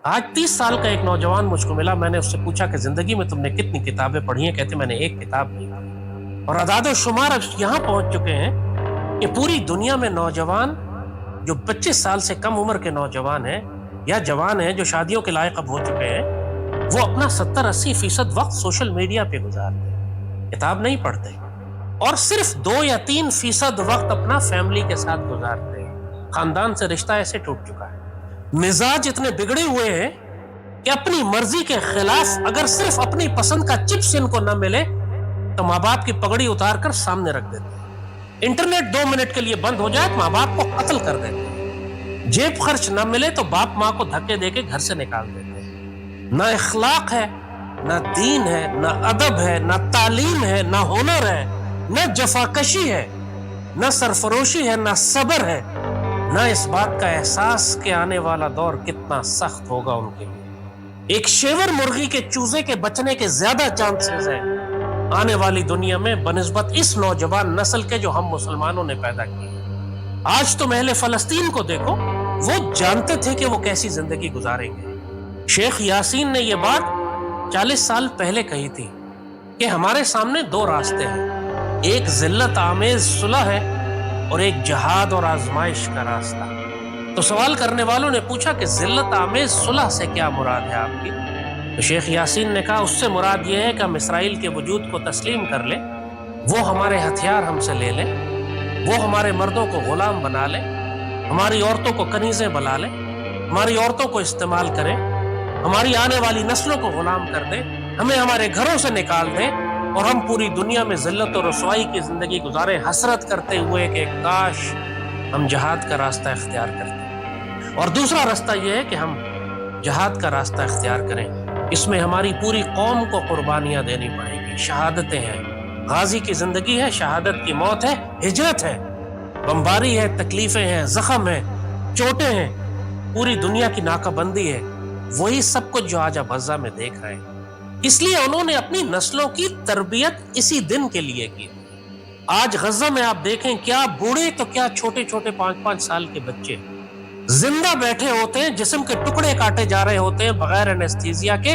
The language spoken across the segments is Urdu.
آج 30 سال کا ایک نوجوان مجھ کو ملا. میں نے اس سے پوچھا کہ زندگی میں تم نے کتنی کتابیں پڑھی ہیں؟ کہتے میں نے ایک کتاب نہیں پڑھی. اور اعداد و شمار اب یہاں پہنچ چکے ہیں کہ پوری دنیا میں نوجوان جو 25 سال سے کم عمر کے نوجوان ہیں یا جوان ہیں جو شادیوں کے لائق اب ہو چکے ہیں، وہ اپنا 70-80% وقت سوشل میڈیا پہ گزارتے ہیں، کتاب نہیں پڑھتے، اور صرف 2 یا 3% وقت اپنا فیملی کے ساتھ گزارتے ہیں. خاندان سے رشتہ ایسے ٹوٹ چکا ہے. مزاج اتنے بگڑے ہوئے ہیں کہ اپنی مرضی کے خلاف اگر صرف اپنی پسند کا چپس ان کو نہ ملے تو ماں باپ کی پگڑی اتار کر سامنے رکھ دیتے ہیں. انٹرنیٹ 2 منٹ کے لیے بند ہو جائے تو ماں باپ کو قتل کر دیتے ہیں. جیب خرچ نہ ملے تو باپ ماں کو دھکے دے کے گھر سے نکال دیتے ہیں. نہ اخلاق ہے، نہ دین ہے، نہ ادب ہے، نہ تعلیم ہے، نہ ہنر ہے، نہ جفاکشی ہے، نہ سرفروشی ہے، نہ صبر ہے، نہ اس بات کا احساس کہ آنے والا دور کتنا سخت ہوگا ان کے لیے. ایک شیور مرغی کے چوزے کے بچنے کے زیادہ چانسز ہیں آنے والی دنیا میں بنسبت اس نوجوان نسل کے جو ہم مسلمانوں نے پیدا کی. آج تم اہل فلسطین کو دیکھو، وہ جانتے تھے کہ وہ کیسی زندگی گزاریں گے. شیخ یاسین نے یہ بات 40 سال پہلے کہی تھی کہ ہمارے سامنے 2 راستے ہیں، ایک ذلت آمیز صلح ہے اور ایک جہاد اور آزمائش کا راستہ. تو سوال کرنے والوں نے پوچھا کہ ذلت آمیز صلح سے کیا مراد ہے آپ کی؟ تو شیخ یاسین نے کہا اس سے مراد یہ ہے کہ ہم اسرائیل کے وجود کو تسلیم کر لیں، وہ ہمارے ہتھیار ہم سے لے لیں، وہ ہمارے مردوں کو غلام بنا لیں، ہماری عورتوں کو کنیزیں بنا لیں، ہماری عورتوں کو استعمال کریں، ہماری آنے والی نسلوں کو غلام کر دیں، ہمیں ہمارے گھروں سے نکال دیں اور ہم پوری دنیا میں ذلت اور رسوائی کی زندگی گزاریں، حسرت کرتے ہوئے کہ کاش ہم جہاد کا راستہ اختیار کرتے. اور دوسرا راستہ یہ ہے کہ ہم جہاد کا راستہ اختیار کریں، اس میں ہماری پوری قوم کو قربانیاں دینی پڑیں گی. شہادتیں ہیں، غازی کی زندگی ہے، شہادت کی موت ہے، ہجرت ہے، بمباری ہے، تکلیفیں ہیں، زخم ہیں، چوٹیں ہیں، پوری دنیا کی ناکہ بندی ہے. وہی سب کچھ جو آج آپ غزہ میں دیکھ رہے ہیں. اس لیے انہوں نے اپنی نسلوں کی تربیت اسی دن کے لیے کی. آج غزہ میں آپ دیکھیں کیا بوڑھے تو کیا چھوٹے چھوٹے 5-5 سال کے بچے زندہ بیٹھے ہوتے ہیں، جسم کے ٹکڑے کاٹے جا رہے ہوتے ہیں بغیر انیستھیزیا کے،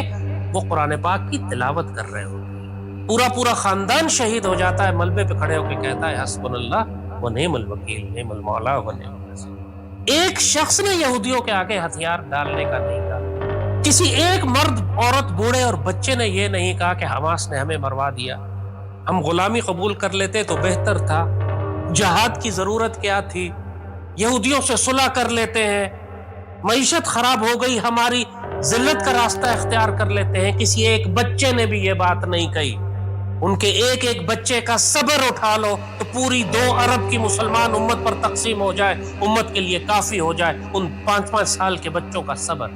وہ قرآن پاک کی تلاوت کر رہے ہوتے ہیں. پورا خاندان شہید ہو جاتا ہے، ملبے پہ کھڑے ہو کے کہتا ہے حسبنا اللہ و نعم الوکیل، نعم المولا و نعم النصیر. ایک شخص نے یہودیوں کے آگے ہتھیار ڈالنے کا نہیں کہا. کسی ایک مرد، عورت، بوڑھے اور بچے نے یہ نہیں کہا کہ حماس نے ہمیں مروا دیا، ہم غلامی قبول کر لیتے تو بہتر تھا، جہاد کی ضرورت کیا تھی، یہودیوں سے صلح کر لیتے ہیں، معیشت خراب ہو گئی ہماری، ذلت کا راستہ اختیار کر لیتے ہیں. کسی ایک بچے نے بھی یہ بات نہیں کہی. ان کے ایک بچے کا صبر اٹھا لو تو پوری 2 ارب کی مسلمان امت پر تقسیم ہو جائے، امت کے لیے کافی ہو جائے. ان 5-5 سال کے بچوں کا صبر،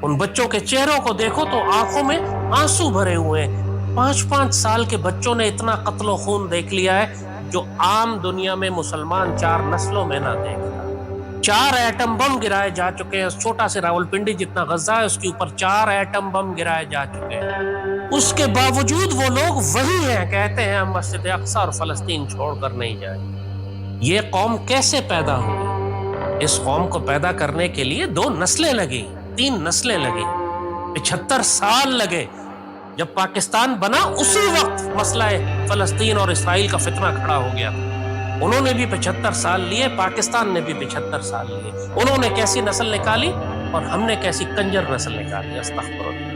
ان بچوں کے چہروں کو دیکھو تو آنکھوں میں آنسو بھرے ہوئے ہیں. 5-5 سال کے بچوں نے اتنا قتل و خون دیکھ لیا ہے جو عام دنیا میں مسلمان 4 نسلوں میں نہ دیکھتا. 4 ایٹم بم گرائے جا چکے ہیں. چھوٹا سے راولپنڈی جتنا غزہ ہے اس کے اوپر 4 ایٹم بم گرائے جا چکے ہیں. اس کے باوجود وہ لوگ وہی ہیں، کہتے ہیں ہم مسجد اقصی اور فلسطین چھوڑ کر نہیں جائیں. یہ قوم کیسے پیدا ہوئی؟ اس قوم کو پیدا کرنے کے لیے 2 نسلیں لگی، 3 نسلیں لگی، 75 سال لگے. جب پاکستان بنا اسی وقت مسئلہ فلسطین اور اسرائیل کا فتنہ کھڑا ہو گیا. انہوں نے بھی 75 سال لیے، پاکستان نے بھی 75 سال لیے. انہوں نے کیسی نسل نکالی اور ہم نے کیسی کنجر نسل نکالی. استغفر اللہ.